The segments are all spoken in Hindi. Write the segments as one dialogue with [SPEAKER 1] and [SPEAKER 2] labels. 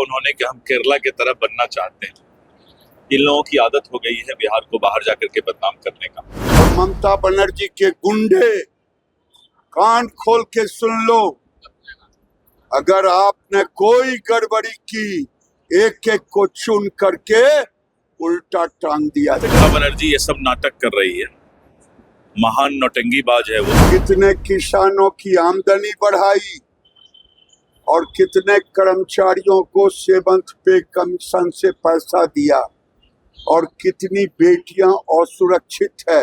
[SPEAKER 1] उन्होंने कि हम केरला की तरह बनना चाहते हैं। इन लोगों की आदत हो गई है बिहार को बाहर जाकर के बदनाम करने का।
[SPEAKER 2] और ममता बनर्जी के गुंडे कान खोल के सुन लो, अगर आपने कोई गड़बड़ी की, एक एक को चुन करके उल्टा टांग दिया।
[SPEAKER 1] ममता बनर्जी ये सब नाटक कर रही है, महान नौटंकीबाज है वो।
[SPEAKER 2] कितने किसानों की आमदनी बढ़ाई और कितने कर्मचारियों को सेवंथ पे कमीशन से पैसा दिया और कितनी बेटियां असुरक्षित है।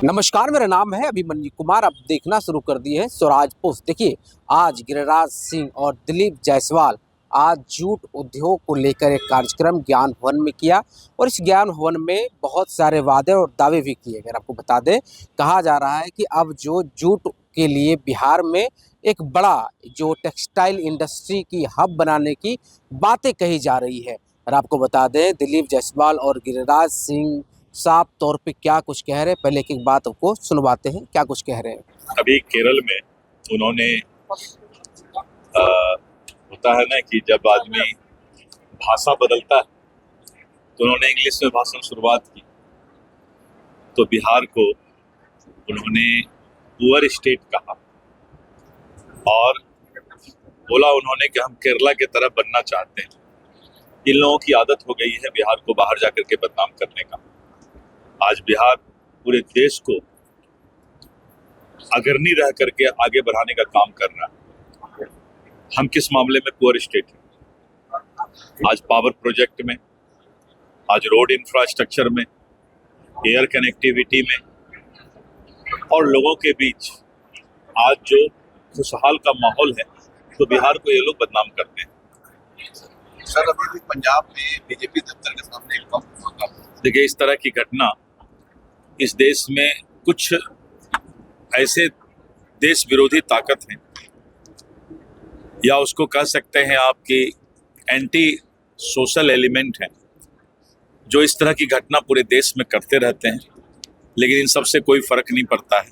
[SPEAKER 3] नमस्कार, मेरा नाम है अभिमन्यु कुमार। अब देखना शुरू कर दिए हैं स्वराज पोस्ट। देखिए, आज गिरिराज सिंह और दिलीप जायसवाल आज जूट उद्योग को लेकर एक कार्यक्रम ज्ञान भवन में किया और इस ज्ञान भवन में बहुत सारे वादे और दावे भी किए गए। आपको बता दें, कहा जा रहा है कि अब जो जूट के लिए बिहार में एक बड़ा जो टेक्सटाइल इंडस्ट्री की हब बनाने की बातें कही जा रही है। और आपको बता दें, दिलीप जायसवाल और गिरिराज सिंह साफ तौर पे क्या कुछ कह रहे हैं, पहले एक एक बात को सुनवाते हैं क्या कुछ कह रहे हैं।
[SPEAKER 1] अभी केरल में उन्होंने होता है ना कि जब आदमी भाषा बदलता है, तो उन्होंने इंग्लिश में भाषण शुरुआत की, तो बिहार को उन्होंने पुअर स्टेट कहा और बोला उन्होंने कि हम केरला की तरह बनना चाहते हैं। इन लोगों की आदत हो गई है बिहार को बाहर जाकर के बदनाम करने का। आज बिहार पूरे देश को अग्रणी रह करके आगे बढ़ाने का काम कर रहा है। हम किस मामले में पुअर स्टेट हैं? आज पावर प्रोजेक्ट में, आज रोड इंफ्रास्ट्रक्चर में, एयर कनेक्टिविटी में और लोगों के बीच आज जो खुशहाल का माहौल है, तो बिहार को ये लोग बदनाम करते हैं।
[SPEAKER 4] सर, अभी भी पंजाब में बीजेपी दफ्तर के सामने एक बम हुआ।
[SPEAKER 1] देखिए, इस तरह की घटना इस देश में कुछ ऐसे देश विरोधी ताकत हैं, या उसको कह सकते हैं आपकी एंटी सोशल एलिमेंट हैं, जो इस तरह की घटना पूरे देश में करते रहते हैं, लेकिन इन सबसे कोई फर्क नहीं पड़ता है।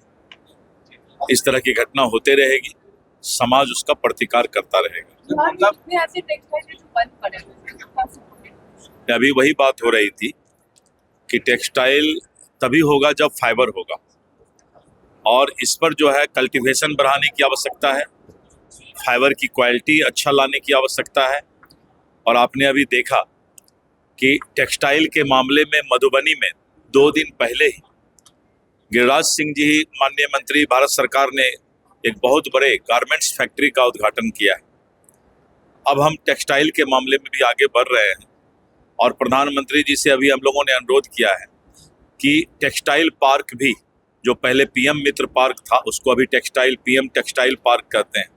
[SPEAKER 1] इस तरह की घटना होते रहेगी, समाज उसका प्रतिकार करता रहेगा। अभी वही बात हो रही थी कि टेक्सटाइल तभी होगा जब फाइबर होगा, और इस पर जो है कल्टीवेशन बढ़ाने की आवश्यकता है, फाइबर की क्वालिटी अच्छा लाने की आवश्यकता है। और आपने अभी देखा कि टेक्सटाइल के मामले में मधुबनी में 2 दिन पहले ही गिरिराज सिंह जी, माननीय मंत्री, भारत सरकार ने एक बहुत बड़े गारमेंट्स फैक्ट्री का उद्घाटन किया है। अब हम टेक्सटाइल के मामले में भी आगे बढ़ रहे हैं और प्रधानमंत्री जी से अभी हम लोगों ने अनुरोध किया है कि टेक्सटाइल पार्क भी, जो पहले पीएम मित्र पार्क था, उसको अभी पीएम टेक्सटाइल पार्क कहते हैं,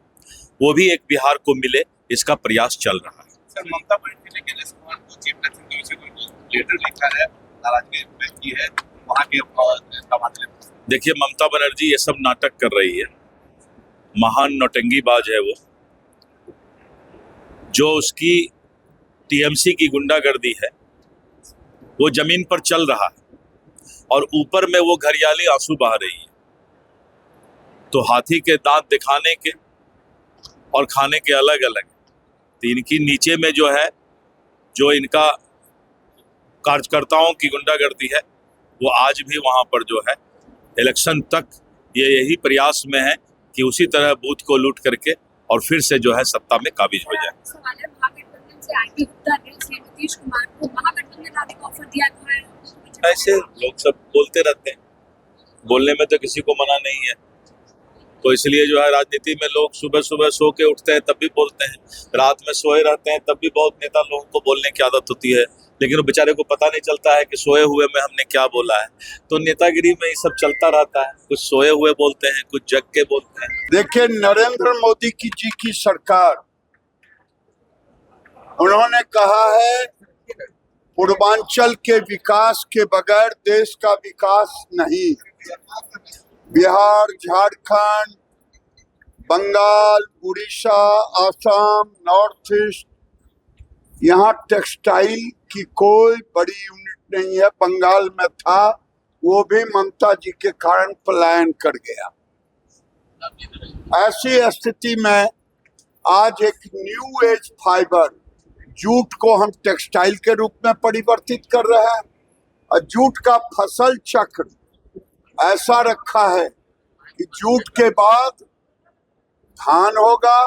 [SPEAKER 1] वो भी एक बिहार को मिले, इसका प्रयास चल रहा है।
[SPEAKER 4] सर, ममता बनर्जी ने केंद्र सरकार को चीफ मिनिस्टर से कोई लेटर लिखा है, नाराजगी व्यक्त की है वहाँ के तबादले।
[SPEAKER 1] देखिए, ममता बनर्जी ये सब नाटक कर रही है, महान नौटंकीबाज है वो। जो उसकी टीएमसी की गुंडागर्दी है वो जमीन पर चल रहा है और ऊपर में वो घरियाली आंसू बहा रही है। तो हाथी के दांत दिखाने के और खाने के अलग अलग, तो इनकी नीचे में जो है, जो इनका कार्यकर्ताओं की गुंडागर्दी है, वो आज भी वहां पर जो है इलेक्शन तक ये यही प्रयास में है कि उसी तरह बूथ को लूट करके और फिर से जो है सत्ता में काबिज हो जाए। ऐसे लोग सब बोलते रहते हैं, बोलने में तो किसी को मना नहीं है। तो इसलिए जो है राजनीति में लोग सुबह सुबह सो के उठते हैं तब भी बोलते हैं, रात में सोए रहते हैं तब भी बहुत नेता लोगों को बोलने की आदत होती है, लेकिन वो बेचारे को पता नहीं चलता है कि सोए हुए में हमने क्या बोला है। तो नेतागिरी में ये सब चलता रहता है, कुछ सोए हुए बोलते हैं, कुछ जग के बोलते हैं।
[SPEAKER 2] देखिए, नरेंद्र मोदी जी की सरकार, उन्होंने कहा है पूर्वांचल के विकास के बगैर देश का विकास नहीं। बिहार, झारखंड, बंगाल, उड़ीसा, आसाम, नॉर्थ ईस्ट, यहाँ टेक्सटाइल की कोई बड़ी यूनिट नहीं है। बंगाल में था, वो भी ममता जी के कारण पलायन कर गया। ऐसी स्थिति में आज एक न्यू एज फाइबर जूट को हम टेक्सटाइल के रूप में परिवर्तित कर रहे हैं। और जूट का फसल चक्र ऐसा रखा है कि जूट के बाद धान होगा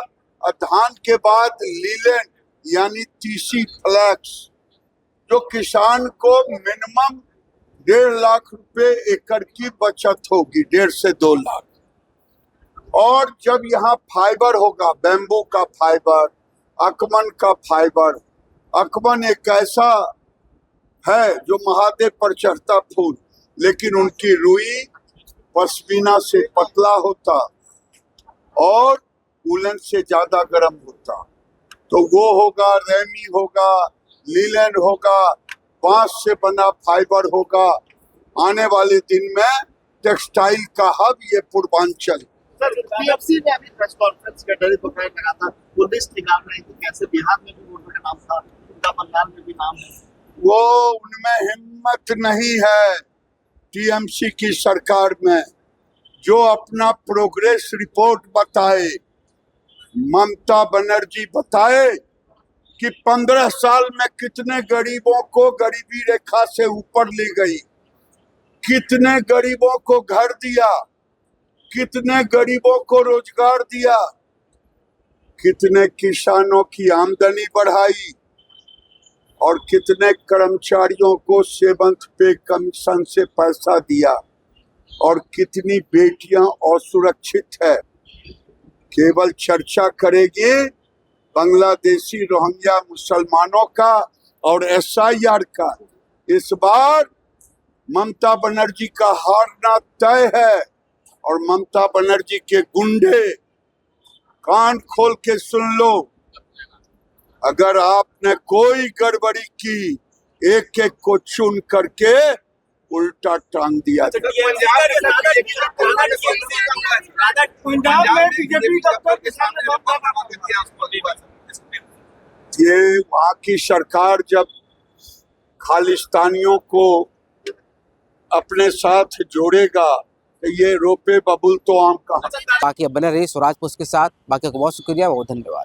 [SPEAKER 2] और धान के बाद लीलन यानी तीसी फ्लैक्स, जो किसान को मिनिमम 1.5 लाख रुपए एकड़ की बचत होगी, 1.5 से 2 लाख। और जब यहाँ फाइबर होगा, बैम्बू का फाइबर, अकमन का फाइबर, अकमन एक ऐसा है जो महादेव पर चढ़ता फूल, लेकिन उनकी रुई पश्मीना से पतला होता और उलन से ज्यादा गर्म होता। तो वो होगा, रेमी होगा, लीलन होगा, बांस से बना फाइबर होगा। आने वाले दिन में टेक्सटाइल का हब ये पूर्वांचल।
[SPEAKER 5] सर, पीएफसी ने अभी प्रेस कॉन्फ्रेंस के डरी को लगा था, वो लिस्ट निकाल रही थी, कैसे बिहार में भी वोटर का नाम था, उनका बंगाल में भी नाम है।
[SPEAKER 2] वो उनमें हिम्मत नहीं है टीएमसी की सरकार में, जो अपना प्रोग्रेस रिपोर्ट बताए। ममता बनर्जी बताए कि 15 साल में कितने गरीबों को गरीबी रेखा से ऊपर ले गई, कितने गरीबों को घर दिया, कितने गरीबों को रोजगार दिया, कितने किसानों की आमदनी बढ़ाई और कितने कर्मचारियों को सेवंथ पे कमीशन से पैसा दिया, और कितनी बेटियां असुरक्षित है। केवल चर्चा करेगी बांग्लादेशी रोहिंग्या मुसलमानों का और एसआईआर का। इस बार ममता बनर्जी का हारना तय है और ममता बनर्जी के गुंडे कान खोल के सुन लो, अगर आपने कोई गड़बड़ी की, एक एक को चुन करके उल्टा टांग दिया। ये वहाँ की सरकार जब खालिस्तानियों को अपने साथ जोड़ेगा तो ये रोपे बबुल तो आम कहाँ।
[SPEAKER 3] बाकी अब बने रहिए स्वराज पोस्ट के साथ। बाकी को बहुत शुक्रिया, बहुत धन्यवाद।